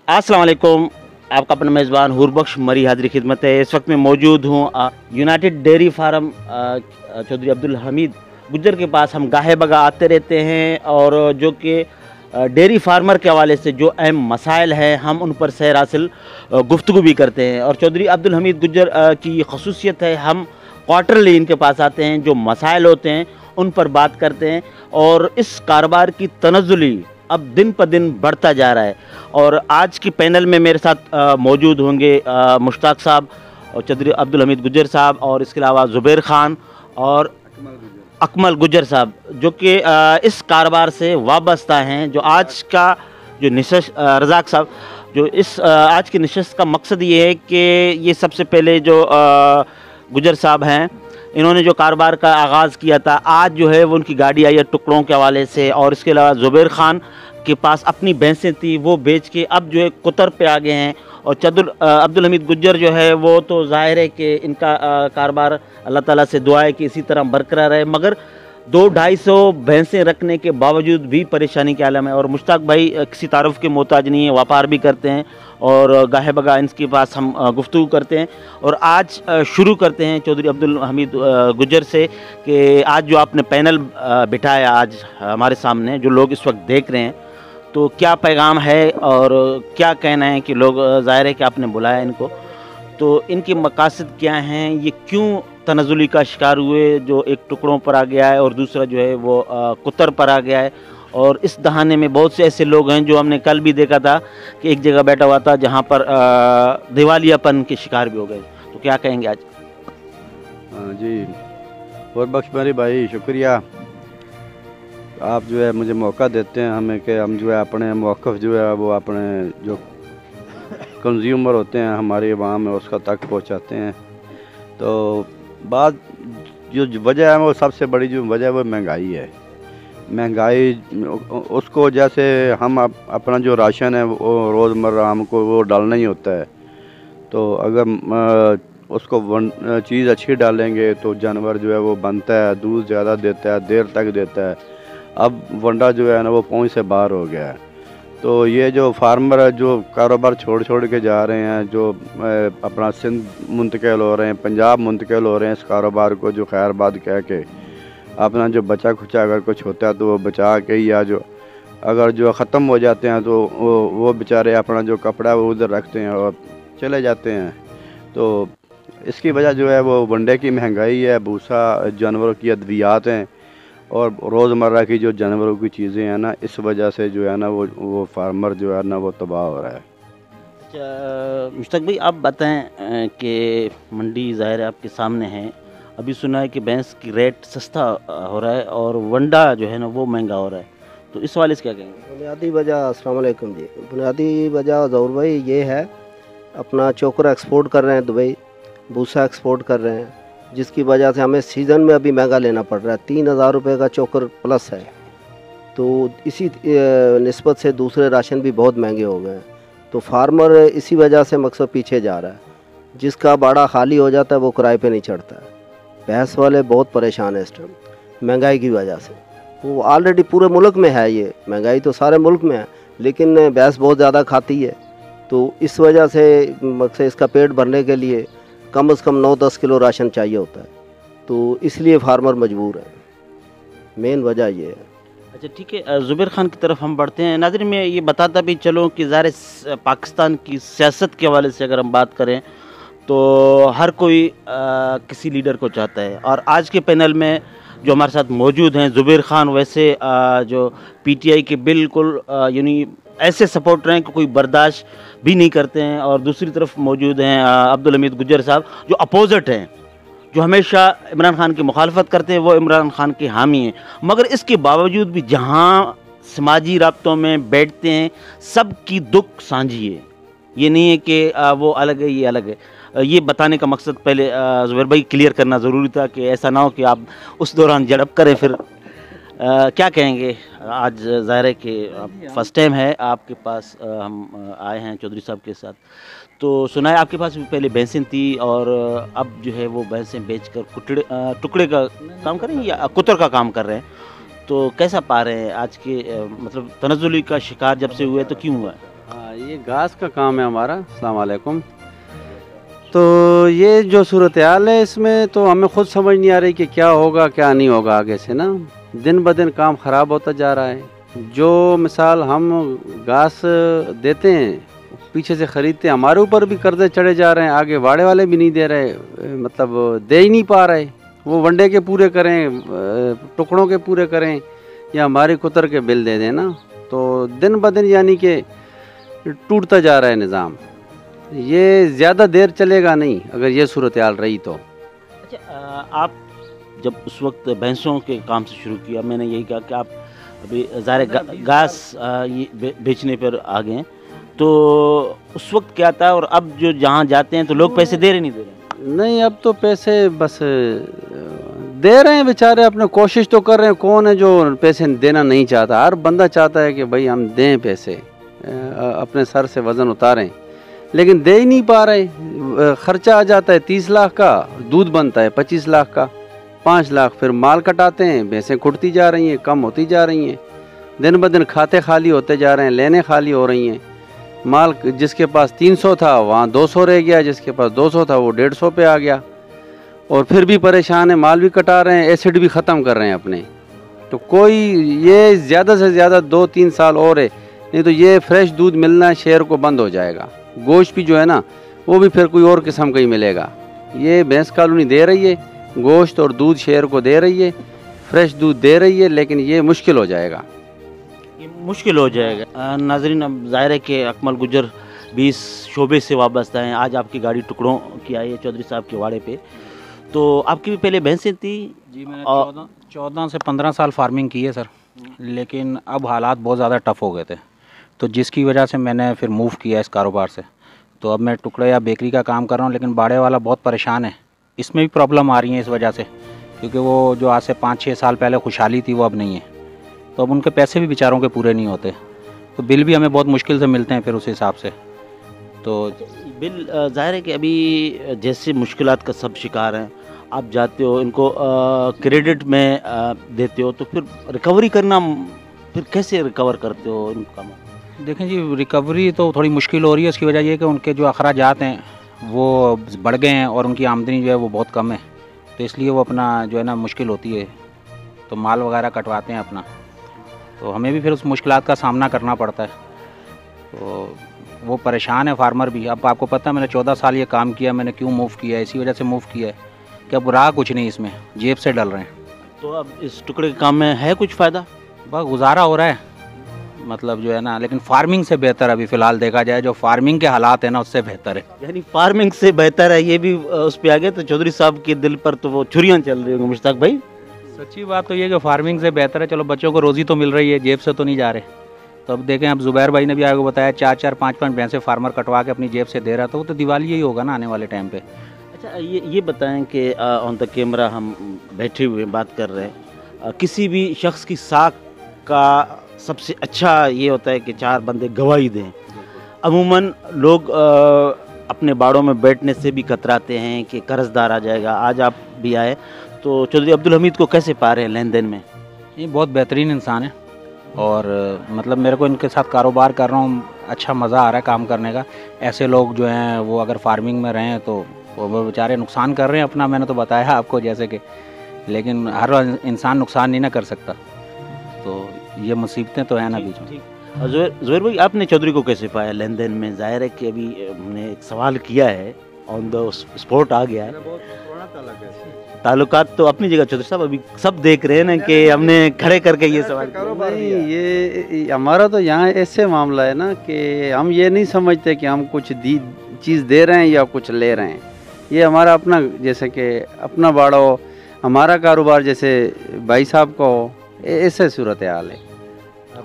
अस्सलाम वालेकुम। आपका अपना मेज़बान हुरबख्श मरी हाज़िर खिदमत है। इस वक्त मैं मौजूद हूँ United Dairy Farm Chaudhry Abdul Hamid Gujjar के पास। हम गाहे बगा आते रहते हैं और जो कि डेयरी फार्मर के हवाले से जो अहम मसाइल हैं हम उन पर सैर हासिल गुफ्तगू भी करते हैं। और चौधरी अब्दुल हमीद गुज्जर की खसूसियत है, हम क्वार्टरली इनके पास आते हैं, जो मसाइल होते हैं उन पर बात करते हैं। और इस कारोबार की तनज़्ज़ुली अब दिन पर दिन बढ़ता जा रहा है। और आज की पैनल में मेरे साथ मौजूद होंगे मुश्ताक साहब और चौधरी अब्दुल हमीद गुज्जर साहब, और इसके अलावा ज़ुबैर ख़ान और अकमल गुज्जर साहब, जो कि इस कारोबार से वाबस्ता हैं। जो आज का जो नशस्त रज़ाक साहब, जो इस आज की नशस्त का मकसद ये है कि ये सबसे पहले जो गुज्जर साहब हैं, इन्होंने जो कारोबार का आगाज़ किया था, आज जो है वो उनकी गाड़ी आई है टुकड़ों के हवाले से। और इसके अलावा ज़ुबैर ख़ान के पास अपनी भैंसें थी, वो बेच के अब जो है कुतर पे आ गए हैं। और अब्दुल हमीद गुज्जर जो है वो तो ज़ाहिर है कि इनका कारोबार अल्लाह ताला से दुआ है कि इसी तरह बरकरार रहे, मगर 200-250 भैंसें रखने के बावजूद भी परेशानी के आलम है। और मुश्ताक भाई किसी तारुफ के मोहताज नहीं है, व्यापार भी करते हैं और गाहे बगा इनके पास हम गुफ्तगू करते हैं। और आज शुरू करते हैं चौधरी अब्दुल हमीद गुज्जर से कि आज जो आपने पैनल बिठाया आज हमारे सामने, जो लोग इस वक्त देख रहे हैं, तो क्या पैगाम है और क्या कहना है कि लोग, ज़ाहिर है कि आपने बुलाया इनको, तो इनके मकासद क्या हैं, ये क्यों तनज़्ज़ुली का शिकार हुए, जो एक टुकड़ों पर आ गया है और दूसरा जो है वो कुतर पर आ गया है। और इस दहाने में बहुत से ऐसे लोग हैं जो हमने कल भी देखा था कि एक जगह बैठा हुआ था जहाँ पर दिवालियापन के शिकार भी हो गए। तो क्या कहेंगे आज? जी हुरबख्श मरी भाई, शुक्रिया। आप जो है मुझे मौका देते हैं हमें कि हम जो है अपने मौक़िफ़ जो है वो अपने जो कंज्यूमर होते हैं हमारी आवाम है उसका तक पहुंचाते हैं। तो बात जो वजह है वो सबसे बड़ी जो वजह है वो महंगाई है। महंगाई उसको जैसे हम अपना जो राशन है वो रोज़मर्रा हमको वो डालना ही होता है, तो अगर उसको चीज़ अच्छी डालेंगे तो जानवर जो है वो बनता है, दूध ज़्यादा देता है, देर तक देता है। अब वंडा जो है ना वो पहुंच से बाहर हो गया है। तो ये जो फार्मर है जो कारोबार छोड़ के जा रहे हैं, जो अपना सिंध मुंतकिल हो रहे हैं, पंजाब मुंतकिल हो रहे हैं इस कारोबार को जो खैरबाद कह के, अपना जो बचा खुचा अगर कुछ होता है तो वो बचा के, या जो अगर जो ख़त्म हो जाते हैं तो वो बेचारे अपना जो कपड़ा वो उधर रखते हैं और चले जाते हैं। तो इसकी वजह जो है वो वंडे की महंगाई है, भूसा, जानवरों की अद्वियात हैं और रोज़मर्रा की जो जानवरों की चीज़ें हैं ना, इस वजह से जो है ना वो फार्मर जो है ना वो तबाह हो रहा है। अच्छा मुश्ताक भाई, आप बताएं कि मंडी ज़ाहिर है आपके सामने है, अभी सुना है कि भैंस की रेट सस्ता हो रहा है और वंडा जो है ना वो महंगा हो रहा है, तो इस वाले से क्या कहेंगे? बुनियादी वजह, अस्सलाम वालेकुम जी, बुनियादी वजह ज़रूर भाई ये है, अपना चोकर एक्सपोर्ट कर रहे हैं दुबई, भूसा एक्सपोर्ट कर रहे हैं, जिसकी वजह से हमें सीज़न में अभी महंगा लेना पड़ रहा है। 3000 रुपये का चोकर प्लस है, तो इसी निस्बत से दूसरे राशन भी बहुत महंगे हो गए हैं। तो फार्मर इसी वजह से मकसद पीछे जा रहा है, जिसका बाड़ा खाली हो जाता है वो किराए पे नहीं चढ़ता है। भैंस वाले बहुत परेशान है इस टाइम महंगाई की वजह से। वो ऑलरेडी पूरे मुल्क में है, ये महंगाई तो सारे मुल्क में है, लेकिन भैंस बहुत ज़्यादा खाती है, तो इस वजह से मकसद इसका पेट भरने के लिए कम से कम 9-10 किलो राशन चाहिए होता है, तो इसलिए फार्मर मजबूर है, मेन वजह ये है। अच्छा ठीक है, ज़ुबैर ख़ान की तरफ हम बढ़ते हैं। नाज़रीन मैं ये बताता भी चलूँ कि ज़ाहिर पाकिस्तान की सियासत के हवाले से अगर हम बात करें तो हर कोई किसी लीडर को चाहता है। और आज के पैनल में जो हमारे साथ मौजूद हैं ज़ुबैर ख़ान, वैसे जो PTI के बिल्कुल यानी ऐसे सपोर्टर हैं कि कोई बर्दाश्त भी नहीं करते हैं। और दूसरी तरफ मौजूद हैं अब्दुल हमीद गुज्जर साहब, जो अपोजिट हैं, जो हमेशा इमरान खान की मुखालफत करते हैं, वो इमरान खान के हामी हैं। मगर इसके बावजूद भी जहाँ समाजी राब्तों में बैठते हैं सबकी दुख साझी है, ये नहीं है कि वो अलग है ये अलग है। ये बताने का मकसद पहले ज़ुबैर भाई क्लियर करना ज़रूरी था कि ऐसा ना हो कि आप उस दौरान झड़प करें फिर। क्या कहेंगे? आज ज़ाहिर है कि फ़र्स्ट टाइम है आपके पास, हम आए हैं चौधरी साहब के साथ, तो सुना है आपके पास भी पहले भैंसें थी और अब जो है वो भैंसें बेचकर टुकड़े का काम कर रहे हैं या कुतर का काम कर रहे हैं, तो कैसा पा रहे हैं आज के मतलब तनज़्ज़ुली का शिकार जब से हुए तो क्यों हुआ है? ये घास का काम है हमारा। अस्सलाम वालेकुम। तो ये जो सूरत हाल है इसमें तो हमें खुद समझ नहीं आ रही कि क्या होगा क्या नहीं होगा आगे से ना। दिन ब दिन काम ख़राब होता जा रहा है। जो मिसाल हम घास देते हैं पीछे से ख़रीदते हैं, हमारे ऊपर भी कर्जे चढ़े जा रहे हैं, आगे वाड़े वाले भी नहीं दे रहे, मतलब दे ही नहीं पा रहे। वो वनडे के पूरे करें, टुकड़ों के पूरे करें या हमारी कुतर के बिल दे दें ना, तो दिन ब दिन यानी कि टूटता जा रहा है निज़ाम। ये ज़्यादा देर चलेगा नहीं अगर ये सूरत हाल रही तो। अच्छा, आप जब उस वक्त भैंसों के काम से शुरू किया, मैंने यही कहा कि आप अभी ज़ाहिर घास ये बेचने पर आ गए हैं, तो उस वक्त क्या था और अब जो जहाँ जाते हैं तो लोग पैसे दे रहे नहीं दे रहे? नहीं, अब तो पैसे बस दे रहे हैं बेचारे, अपने कोशिश तो कर रहे हैं। कौन है जो पैसे देना नहीं चाहता? हर बंदा चाहता है कि भाई हम दें पैसे, अपने सर से वज़न उतारें, लेकिन दे ही नहीं पा रहे। ख़र्चा आ जाता है 30 लाख का, दूध बनता है 25 लाख का, 5 लाख फिर माल कटाते हैं, भैंसें खुटती जा रही हैं, कम होती जा रही हैं, दिन ब दिन खाते खाली होते जा रहे हैं, लेने खाली हो रही हैं। माल जिसके पास 300 था वहाँ 200 रह गया, जिसके पास 200 था वो 150 पे आ गया, और फिर भी परेशान है, माल भी कटा रहे हैं, एसिड भी ख़त्म कर रहे हैं अपने। तो कोई ये ज़्यादा से ज़्यादा 2-3 साल और है, नहीं तो ये फ्रेश दूध मिलना शहर को बंद हो जाएगा। गोश्त भी जो है ना वो भी फिर कोई और किस्म का ही मिलेगा। ये भैंस कॉलोनी दे रही है गोश्त और दूध, शहर को दे रही है, फ्रेश दूध दे रही है, लेकिन ये मुश्किल हो जाएगा, ये मुश्किल हो जाएगा। नाज़रीन, अब ज़ाहिर है कि अकमल गुज्जर भी इस शोबे से वाबस्ता हैं। आज आपकी गाड़ी टुकड़ों की आई है चौधरी साहब के वाड़े पे, तो आपकी भी पहले भैंसें थी? जी, मैंने 14 से 15 साल फार्मिंग की है सर, लेकिन अब हालात बहुत ज़्यादा टफ़ हो गए थे, तो जिसकी वजह से मैंने फिर मूव किया इस कारोबार से। तो अब मैं टुकड़े या बेकरी का काम कर रहा हूँ, लेकिन बाड़े वाला बहुत परेशान है, इसमें भी प्रॉब्लम आ रही है इस वजह से, क्योंकि वो जो आज से 5-6 साल पहले खुशहाली थी वो अब नहीं है, तो अब उनके पैसे भी बेचारों के पूरे नहीं होते, तो बिल भी हमें बहुत मुश्किल से मिलते हैं फिर उस हिसाब से। तो बिल ज़ाहिर है कि अभी जैसे मुश्किलात का सब शिकार हैं, आप जाते हो इनको क्रेडिट में देते हो, तो फिर रिकवरी करना, फिर कैसे रिकवर करते हो इन कामों? देखें जी, रिकवरी तो थोड़ी मुश्किल हो रही है। इसकी वजह ये है कि उनके जो अखराजात हैं वो बढ़ गए हैं और उनकी आमदनी जो है वो बहुत कम है, तो इसलिए वो अपना जो है ना मुश्किल होती है, तो माल वगैरह कटवाते हैं अपना, तो हमें भी फिर उस मुश्किलात का सामना करना पड़ता है। तो वो परेशान है फार्मर भी। अब आपको पता है मैंने 14 साल ये काम किया, मैंने क्यों मूव किया है, इसी वजह से मूव किया है कि अब रहा कुछ नहीं, इसमें जेब से डल रहे हैं। तो अब इस टुकड़े के काम में है कुछ फ़ायदा? बस गुजारा हो रहा है, मतलब जो है ना, लेकिन फार्मिंग से बेहतर अभी फ़िलहाल देखा जाए, जो फार्मिंग के हालात है ना उससे बेहतर है। यानी फार्मिंग से बेहतर है, ये भी उस पर आ गया। तो चौधरी साहब के दिल पर तो वो छुरियाँ चल रही होंगी मुश्ताक भाई। सच्ची बात तो ये कि फार्मिंग से बेहतर है। चलो बच्चों को रोज़ी तो मिल रही है, जेब से तो नहीं जा रहे। तो अब देखें, अब जुबैर भाई ने भी आगे बताया 4-4, 5-5 भैंसें फार्मर कटवा के अपनी जेब से दे रहा, तो वो तो दिवाली ही होगा ना आने वाले टाइम पे। अच्छा, ये बताएं कि ऑन द कैमरा हम बैठे हुए बात कर रहे हैं, किसी भी शख्स की साख का सबसे अच्छा ये होता है कि 4 बंदे गवाही दें। अमूमन लोग अपने बाड़ों में बैठने से भी कतराते हैं कि कर्जदार आ जाएगा। आज आप भी आए, तो चौधरी अब्दुल हमीद को कैसे पा रहे हैं लेन देन में? ये बहुत बेहतरीन इंसान है और मतलब मेरे को इनके साथ कारोबार कर रहा हूँ, अच्छा मज़ा आ रहा है काम करने का। ऐसे लोग जो हैं वो अगर फार्मिंग में रहें तो वो बेचारे नुकसान कर रहे हैं अपना, मैंने तो बताया आपको जैसे कि, लेकिन हर इंसान नुकसान नहीं ना कर सकता, तो ये मुसीबतें तो हैं ना बीच में। ज़ुबैर भाई, आपने चौधरी को कैसे पाया लेन देन में? ज़ाहिर है कि अभी हमने एक सवाल किया है, ऑन द स्पॉट आ गया है। ताल्लुकात तो अपनी जगह चौधरी साहब, अभी सब देख रहे हैं ना कि हमने खड़े करके ये सवाल किया। नहीं, ये हमारा तो यहाँ ऐसे मामला है ना कि हम ये नहीं समझते कि हम कुछ चीज़ दे रहे हैं या कुछ ले रहे हैं। ये हमारा अपना, जैसे कि अपना बाड़ा हो, हमारा कारोबार जैसे भाई साहब का हो, ऐसे सूरत हाल है।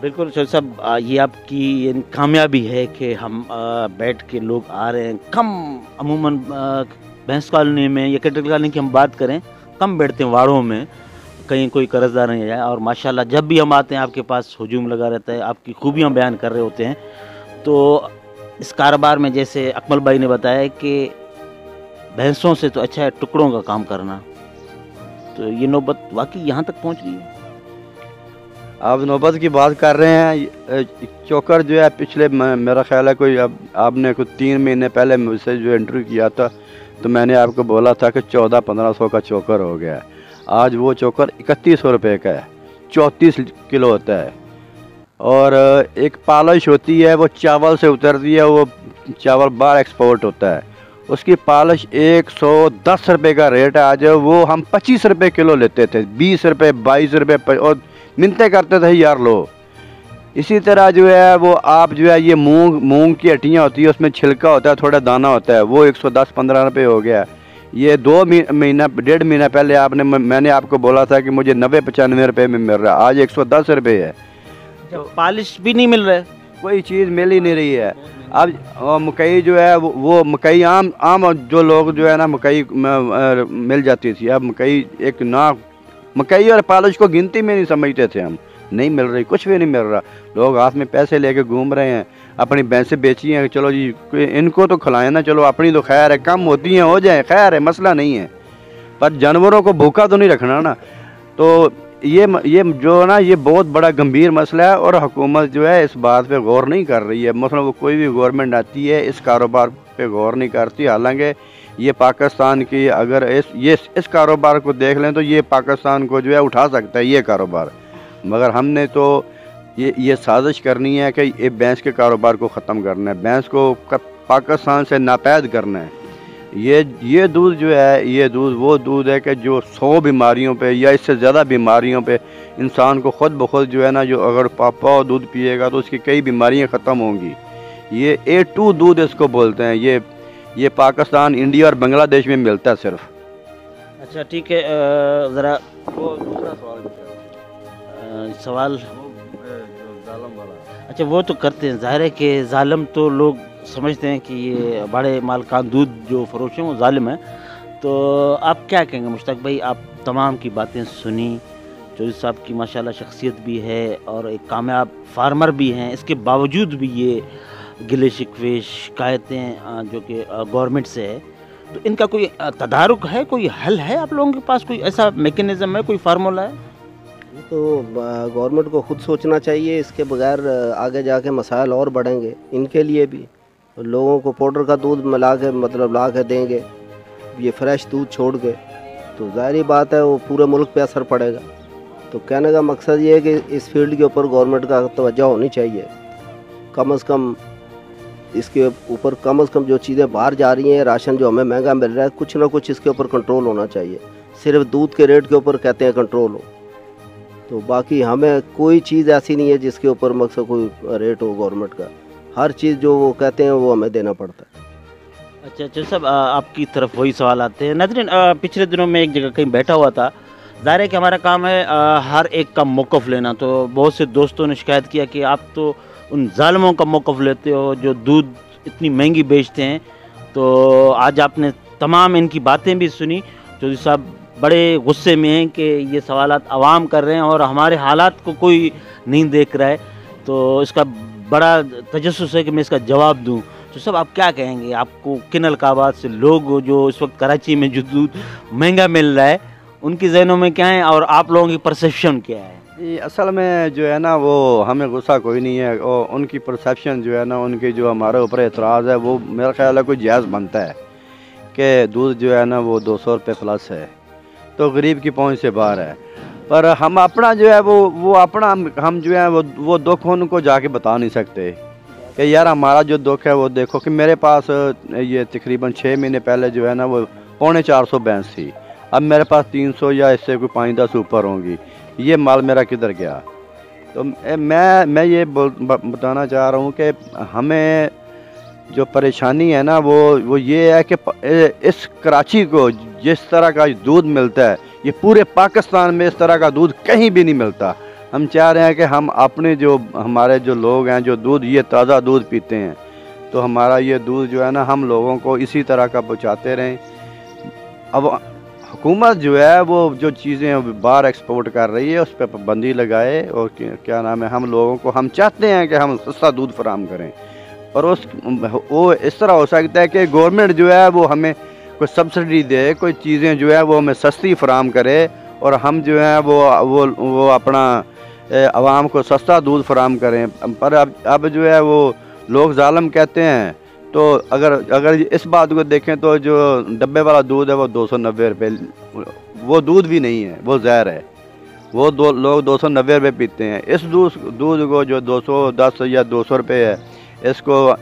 बिल्कुल चौधरी साहब, ये आपकी कामयाबी है कि हम बैठ के लोग आ रहे हैं कम। अमूमन भैंस कॉलोनी में या कैटल कॉलोनी की हम बात करें, कम बैठते हैं वाड़ों में, कहीं कोई कर्जदार नहीं जाए। और माशाल्लाह जब भी हम आते हैं आपके पास हुजूम लगा रहता है, आपकी खूबियाँ बयान कर रहे होते हैं। तो इस कारोबार में जैसे अकमल भाई ने बताया कि भैंसों से तो अच्छा है टुकड़ों का काम करना, तो ये नौबत वाकई यहाँ तक पहुँच रही है। आप नौबत की बात कर रहे हैं। चोकर जो है पिछले मेरा ख्याल है कोई अब आपने कुछ 3 महीने पहले मुझसे जो इंटरव्यू किया था तो मैंने आपको बोला था कि 1400-1500 का चोकर हो गया है। आज वो चोकर 3100 रुपये का है, 34 किलो होता है। और एक पॉलिश होती है वो चावल से उतरती है, वो चावल बाहर एक्सपोर्ट होता है, उसकी पॉलिश 110 रुपये का रेट है। आज वो हम 25 रुपये किलो लेते थे, 20 रुपये 22 रुपये, और मिन्नतें करते थे यार लो। इसी तरह जो है वो आप जो है ये मूंग की हड्डियाँ होती है, उसमें छिलका होता है, थोड़ा दाना होता है, वो 110-15 रुपये हो गया। ये 2 महीना 1.5 महीना पहले मैंने आपको बोला था कि मुझे 90-95 रुपये में मिल रहा है, आज 110 रुपये है। तो पॉलिश भी नहीं मिल रहा है, कोई चीज़ मिल ही नहीं रही है। अब मकई जो है वो मकई आम जो लोग जो है ना मकई मिल जाती थी, अब मकई एक ना मकई और पॉलिश को गिनती में नहीं समझते थे हम, नहीं मिल रही, कुछ भी नहीं मिल रहा। लोग हाथ में पैसे लेके घूम रहे हैं, अपनी भैंसें बेची हैं, चलो जी इनको तो खिलाएं ना, चलो अपनी तो खैर है, कम होती हैं हो जाए खैर है, मसला नहीं है, पर जानवरों को भूखा तो नहीं रखना ना। तो ये जो ना ये बहुत बड़ा गंभीर मसला है और हुकूमत जो है इस बात पे गौर नहीं कर रही है। मतलब वो कोई भी गवर्नमेंट आती है इस कारोबार पे गौर नहीं करती। हालांकि ये पाकिस्तान की अगर इस कारोबार को देख लें तो ये पाकिस्तान को जो है उठा सकता है ये कारोबार, मगर हमने तो ये साजिश करनी है कि ये भैंस के कारोबार को ख़त्म करना है, भैंस को पाकिस्तान से नापैद करना है। ये दूध जो है ये दूध वो दूध है कि जो 100 बीमारियों पे या इससे ज़्यादा बीमारियों पे इंसान को ख़ुद ब खुद जो है ना, जो अगर पापा दूध पिएगा तो उसकी कई बीमारियां ख़त्म होंगी। ये A2 दूध इसको बोलते हैं। ये पाकिस्तान, इंडिया और बांग्लादेश में मिलता है सिर्फ। अच्छा ठीक है, ज़रा वो दूसरा सवाल अच्छा वो तो करते हैं, ज़ाहिर है कि ज़ालिम तो लोग समझते हैं कि ये बड़े मालकान दूध जो फरोश हैं वो ज़ालिम है। तो आप क्या कहेंगे मुश्ताक भाई, आप तमाम की बातें सुनी, चौधरी साहब की माशाल्लाह शख्सियत भी है और एक कामयाब फार्मर भी हैं, इसके बावजूद भी ये गिले शिकवे शिकायतें जो कि गवर्नमेंट से है, तो इनका कोई तदारुक है, कोई हल है आप लोगों के पास, कोई ऐसा मैकेनिज़्म है, कोई फार्मूला है? तो गवर्नमेंट को खुद सोचना चाहिए, इसके बगैर आगे जाके मसाइल और बढ़ेंगे। इनके लिए भी लोगों को पाउडर का दूध मिला के मतलब ला के देंगे, ये फ्रेश दूध छोड़ के, तो ज़ाहिर बात है वो पूरे मुल्क पे असर पड़ेगा। तो कहने का मकसद ये है कि इस फील्ड के ऊपर गवर्नमेंट का तवज्जो होनी चाहिए, कम से कम इसके ऊपर कम से कम जो चीज़ें बाहर जा रही हैं, राशन जो हमें महंगा मिल रहा है, कुछ ना कुछ इसके ऊपर कंट्रोल होना चाहिए। सिर्फ दूध के रेट के ऊपर कहते हैं कंट्रोल हो, तो बाकी हमें कोई चीज़ ऐसी नहीं है जिसके ऊपर मकसद कोई रेट हो गवर्नमेंट का। हर चीज़ जो वो कहते हैं वो हमें देना पड़ता है। अच्छा सब आपकी तरफ वही सवाल आते हैं। नाज़रीन, पिछले दिनों में एक जगह कहीं बैठा हुआ था, ज़ाहिर है कि हमारा काम है हर एक का मौक़िफ़ लेना, तो बहुत से दोस्तों ने शिकायत किया कि आप तो उन ज़ालिमों का मौक़िफ़ लेते हो जो दूध इतनी महंगी बेचते हैं। तो आज आपने तमाम इनकी बातें भी सुनी। चौधरी साहब बड़े गुस्से में हैं कि ये सवालात आवाम कर रहे हैं और हमारे हालात को कोई नहीं देख रहा है, तो इसका बड़ा तजस्सुस है कि मैं इसका जवाब दूं। तो सब आप क्या कहेंगे, आपको किन अलकाबात से लोग जो इस वक्त कराची में जो दूध महंगा मिल रहा है उनके जहनों में क्या है और आप लोगों की परसेप्शन क्या है? ये असल में जो है ना वो हमें गुस्सा कोई नहीं है, और उनकी परसेप्शन जो है ना, उनकी जो हमारे ऊपर एतराज़ है वो मेरा ख्याल है कोई जायज़ बनता है कि दूध जो है ना वो 200 रुपये प्लस है, तो गरीब की पहुंच से बाहर है। पर हम अपना जो है वो अपना हम जो है वो दुख उनको जाके बता नहीं सकते कि यार हमारा जो दुख है वो देखो कि मेरे पास ये तकरीबन 6 महीने पहले जो है ना वो 450 भैंस थी, अब मेरे पास 300 या इससे कोई 5-10 ऊपर होंगी। ये माल मेरा किधर गया? तो मैं ये बताना चाह रहा हूँ कि हमें जो परेशानी है ना वो ये है कि इस कराची को जिस तरह का दूध मिलता है, ये पूरे पाकिस्तान में इस तरह का दूध कहीं भी नहीं मिलता। हम चाह रहे हैं कि हम अपने जो हमारे जो लोग हैं जो दूध ये ताज़ा दूध पीते हैं, तो हमारा ये दूध जो है ना हम लोगों को इसी तरह का पहुँचाते रहें। अब हुकूमत जो है वो जो चीज़ें बाहर एक्सपोर्ट कर रही है उस पर पाबंदी लगाए, और क्या नाम है, हम लोगों को हम चाहते हैं कि हम सस्ता दूध फराहम करें, और वो इस तरह हो सकता है कि गवर्नमेंट जो है वो हमें कोई सब्सिडी दे, कोई चीज़ें जो है वो हमें सस्ती फराहम करे, और हम जो है वो अपना عوام کو سستا دودھ فراہم کریں، پر اب جو ہے وہ لوگ ظالم کہتے ہیں۔ تو اگر اس بات کو دیکھیں تو جو ڈبے والا دودھ ہے وہ 290 روپے، وہ دودھ بھی نہیں ہے، وہ زہر ہے، وہ لوگ 290 روپے پیتے ہیں۔ اس دودھ کو جو 210 یا 200 روپے ہے،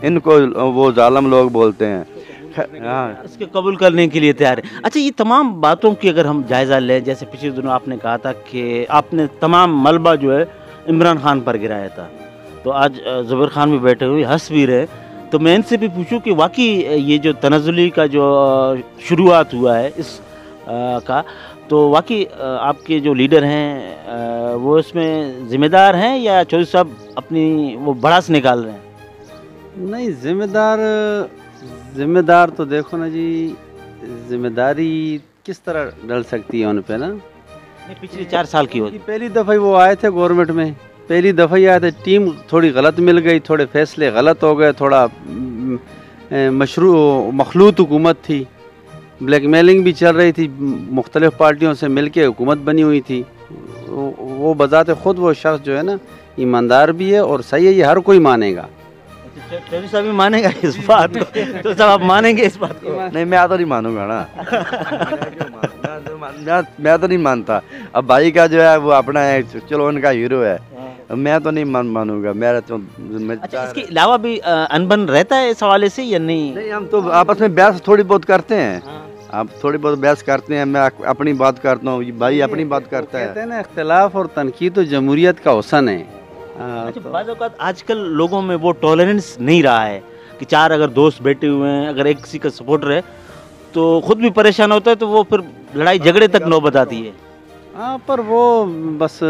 ان کو وہ ظالم لوگ بولتے ہیں۔ ہاں، اس کے قبول کرنے کے لیے تیار ہے۔ اچھا، یہ تمام باتوں کی اگر ہم جائزہ لیں، جیسے پچھلے دنوں آپ نے کہا تھا کہ آپ نے تمام ملبہ جو ہے عمران خان پر گرایا تھا، تو آج زبیر خان بھی بیٹھے ہوئے ہنس بھی رہے، تو میں ان سے بھی پوچھوں کہ واقعی یہ جو تنزلی کا جو شروعات ہوا ہے اس کا، تو واقعی آپ کے جو لیڈر ہیں وہ اس میں ذمہ دار ہیں یا چودھری صاحب اپنی وہ بڑاس نکال رہے ہیں؟ نہیں، ذمہ دار تو دیکھو نا جی، ذمہ داری کس طرح ڈل سکتی ہے ان پہ نا۔ پچھلے 4 سال کی ہوتی پہلی دفعہ وہ آئے تھے گورنمنٹ میں، پہلی دفعہ ہی آئے تھے، ٹیم تھوڑی غلط مل گئی، تھوڑے فیصلے غلط ہو گئے، تھوڑا مخلوط حکومت تھی، بلیک میلنگ بھی چل رہی تھی، مختلف پارٹیوں سے مل کے حکومت بنی ہوئی تھی۔ وہ بذات خود وہ شخص جو ہے نا ایماندار بھی ہے اور صحیح ہے، یہ ہر کوئی مانے گا۔ چودھری صاحب بھی مانیں گا اس بات کو؟ تو صاحب آپ مانیں گے اس بات کو؟ نہیں، میں تو نہیں مانوں گا نا، میں تو نہیں مانتا۔ اب بھائی کا جو ہے وہ اپنا ہے، چلو ان کا ہیرو ہے، میں تو نہیں مانوں گا، میرا تو۔ اچھا، اس کے علاوہ بھی انبن رہتا ہے اس حوالے سے یا نہیں؟ نہیں، ہم تو آپس میں بحث تھوڑی بہت کرتے ہیں، آپ تھوڑی بہت بحث کرتے ہیں، میں اپنی بات کرتا ہوں، بھائی اپنی بات کرتا ہے۔ کہتے ہیں نا، اختلاف اور تنقید تو جمہوریت کا حسن ہے۔ اچھا، بعض اوقات آج کل لوگوں میں وہ ٹالرنس نہیں رہا ہے کہ 4 اگر دوست بیٹھے ہوئے ہیں، اگر ایک کسی کا سپورٹر ہے تو خود بھی پریشان ہوتا ہے، تو وہ پھر لڑائی جھگڑے تک نوبت آتی ہے۔ ہاں، پر وہ بس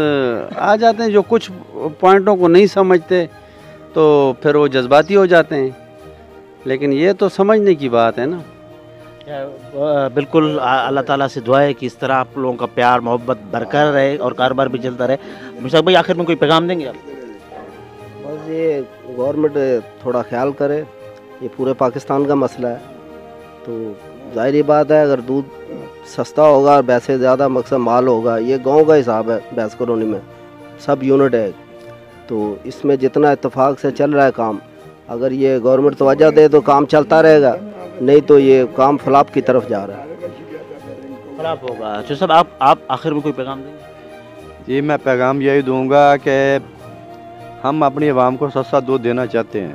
آ جاتے ہیں، جو کچھ پوائنٹوں کو نہیں سمجھتے تو پھر وہ جذباتی ہو جاتے ہیں، لیکن یہ تو سمجھنے کی بات ہے نا۔ بالکل، اللہ تعالیٰ سے دعا ہے کہ اس طرح آپ لوگوں کا پیار محبت برقرار رہے اور کاروبار بھی چلتا رہے۔ مشتاق بھائی، آخر میں کوئی پیغام دیں گے آپ؟ بس یہ گورنمنٹ تھوڑا خیال کرے، یہ پورے پاکستان کا مسئلہ ہے، تو ظاہری بات ہے اگر دودھ سستا ہوگا اور پیسے زیادہ مقصد مال ہوگا، یہ گاؤں کا حساب ہے، بیس کالونی میں سب یونٹ ہے، تو اس میں جتنا اتفاق سے چل رہا ہے کام، اگر یہ گورنمنٹ توجہ دے تو کام چلتا رہے گا، نہیں تو یہ کام فلاپ کی طرف جا رہا ہے، فلاپ ہوگا۔ اچھا صاحب، آپ آخر میں کوئی پیغام دیں گے؟ جی، میں پیغام یہی دوں گا کہ ہم اپنی عوام کو سستا دودھ دینا چاہتے ہیں،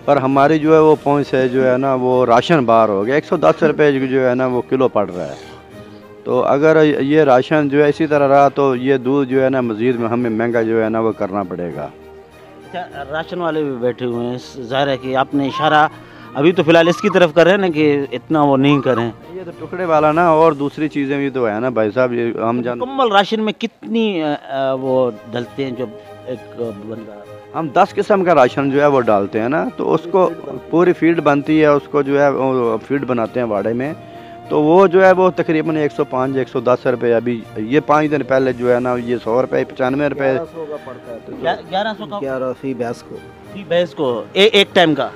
پر ہماری جو ہے وہ پہنچ ہے جو ہے نا وہ راشن باہر ہو گیا، 110 روپے جو ہے نا وہ کلو پڑ رہا ہے، تو اگر یہ راشن جو ہے اسی طرح رہا تو یہ دودھ جو ہے نا مزید میں ہمیں مہنگا جو ہے نا وہ کرنا پڑے گا۔ اچھا، راشن والے بھی بیٹھے ہوئے ہیں، ظاہر ہے کہ آپ نے اشارہ ابھی تو فی الحال اس کی طرف کر رہے ہیں نا کہ اتنا وہ نہیں کریں، یہ تو ٹکڑے والا نا، اور دوسری چیزیں بھی تو ہے نا بھائی صاحب، یہ ہم مکمل راشن میں کتنی وہ ڈلتے ہیں جو ایک بندہ؟ ہم 10 قسم کا راشن جو ہے وہ ڈالتے ہیں نا، تو اس کو پوری فیڈ بنتی ہے، اس کو جو ہے فیڈ بناتے ہیں واڑے میں، تو وہ جو ہے وہ تقریباً 105 110 روپے، ابھی یہ 5 دن پہلے جو ہے نا یہ 100 روپے 95 روپے 1100 کا 11 فی بھینس کو، فی بھینس کو ایک ٹائم کا؟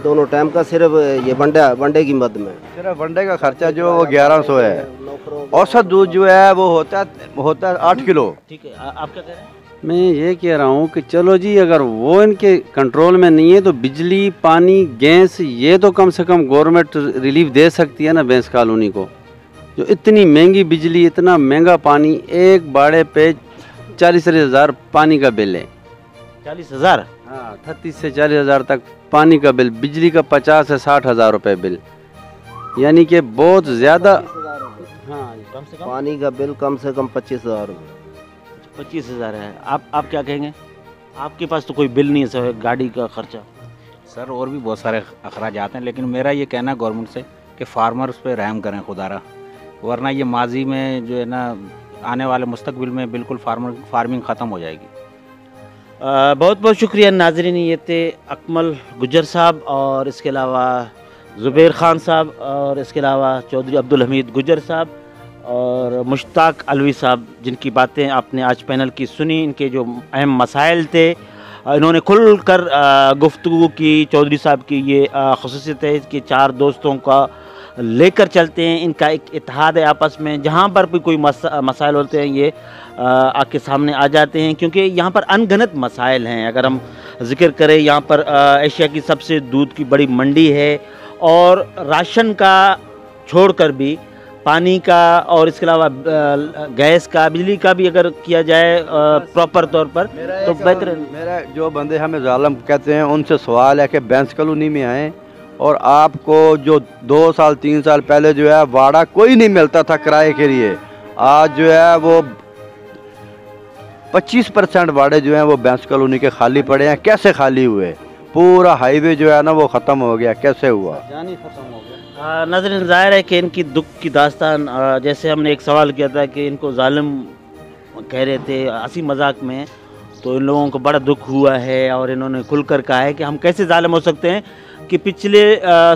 دونوں ٹائم کا، صرف یہ ونڈے کی مد میں صرف ونڈے کا خرچہ جو وہ 1100 ہے، اوسط دودھ جو ہے وہ ہوتا ہے 8 کلو۔ ٹھیک ہے، آپ کیا کہہ رہے ہیں؟ میں یہ کہہ رہا ہوں کہ چلو جی، اگر وہ ان کے کنٹرول میں نہیں ہے تو بجلی، پانی، گیس، یہ تو کم سے کم گورنمنٹ ریلیف دے سکتی ہے نا بیس کالونی کو، جو اتنی مہنگی بجلی، اتنا مہنگا پانی، ایک باڑے پہ 40,000 پانی کا بل ہے۔ 40,000؟ ہاں، 38 سے 40,000 تک پانی کا بل، بجلی کا 50 سے 60,000 روپے بل، یعنی کہ بہت زیادہ۔ ہاں، کم سے کم پانی کا بل کم سے کم 25,000 روپے۔ 25,000 ہے۔ آپ کیا کہیں گے؟ آپ کے پاس تو کوئی بل نہیں ہے سر، گاڑی کا خرچہ؟ سر، اور بھی بہت سارے اخراجات ہیں، لیکن میرا یہ کہنا ہے گورنمنٹ سے کہ فارمرز پہ رحم کریں خدا را، ورنہ یہ ماضی میں جو ہے نا آنے والے مستقبل میں بالکل فارمنگ ختم ہو جائے گی۔ بہت بہت شکریہ ناظرین، یہ تھے اکمل گجر صاحب، اور اس کے علاوہ زبیر خان صاحب، اور اس کے علاوہ چودھری عبدالحمید گجر صاحب اور مشتاق علوی صاحب، جن کی باتیں آپ نے آج پینل کی سنی، ان کے جو اہم مسائل تھے انہوں نے کھل کر گفتگو کی۔ چودھری صاحب کی یہ خصوصیت ہے کہ 4 دوستوں کا लेकर चलते हैं। इनका एक इत्तेहाद है आपस में, जहाँ पर भी कोई मसाइल होते हैं ये आके सामने आ जाते हैं, क्योंकि यहाँ पर अनगिनत मसाइल हैं। अगर हम जिक्र करें, यहाँ पर एशिया की सबसे दूध की बड़ी मंडी है, और राशन का छोड़कर भी पानी का और इसके अलावा गैस का, बिजली का भी अगर किया जाए प्रॉपर तौर पर तो बेहतर। मेरा जो बंदे हमें जालिम कहते हैं उनसे सवाल है कि बैंस कॉलोनी में आएँ, और आपको जो 2 साल 3 साल पहले जो है वाड़ा कोई नहीं मिलता था किराए के लिए, आज जो है वो 25% वाड़े जो हैं वो बैंस कॉलोनी के खाली पड़े हैं। कैसे खाली हुए? पूरा हाईवे जो है ना वो ख़त्म हो गया। कैसे हुआ? जानी खत्म हो गया। नाज़रीन, ज़ाहिर है कि इनकी दुख की दास्तान, जैसे हमने एक सवाल किया था कि इनको जालिम कह रहे थे हंसी मजाक में, तो इन लोगों को बड़ा दुख हुआ है और इन्होंने खुलकर कहा है कि हम कैसे जालिम हो सकते हैं कि पिछले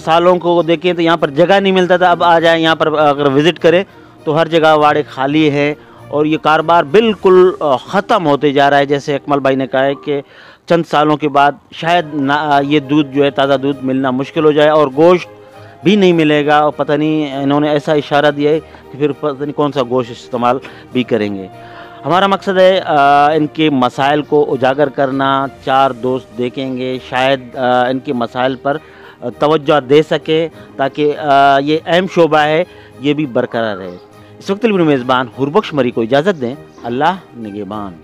सालों को देखें तो यहाँ पर जगह नहीं मिलता था, अब आ जाए यहाँ पर अगर विज़िट करें तो हर जगह वाड़े खाली है और ये कारोबार बिल्कुल ख़त्म होते जा रहा है। जैसे अकमल भाई ने कहा है कि चंद सालों के बाद शायद ये दूध जो है ताज़ा दूध मिलना मुश्किल हो जाए और गोश्त भी नहीं मिलेगा, और पता नहीं इन्होंने ऐसा इशारा दिया है कि फिर पता नहीं कौन सा गोश्त इस्तेमाल भी करेंगे। हमारा मकसद है इनके मसाइल को उजागर करना। 4 दोस्त देखेंगे, शायद इनके मसाइल पर तवज्जो दे सके ताकि ये अहम शोबा है ये भी बरकरार रहे। इस वक्त मेज़बान हुरबख्श मरी को इजाज़त दें। अल्लाह निगहबान।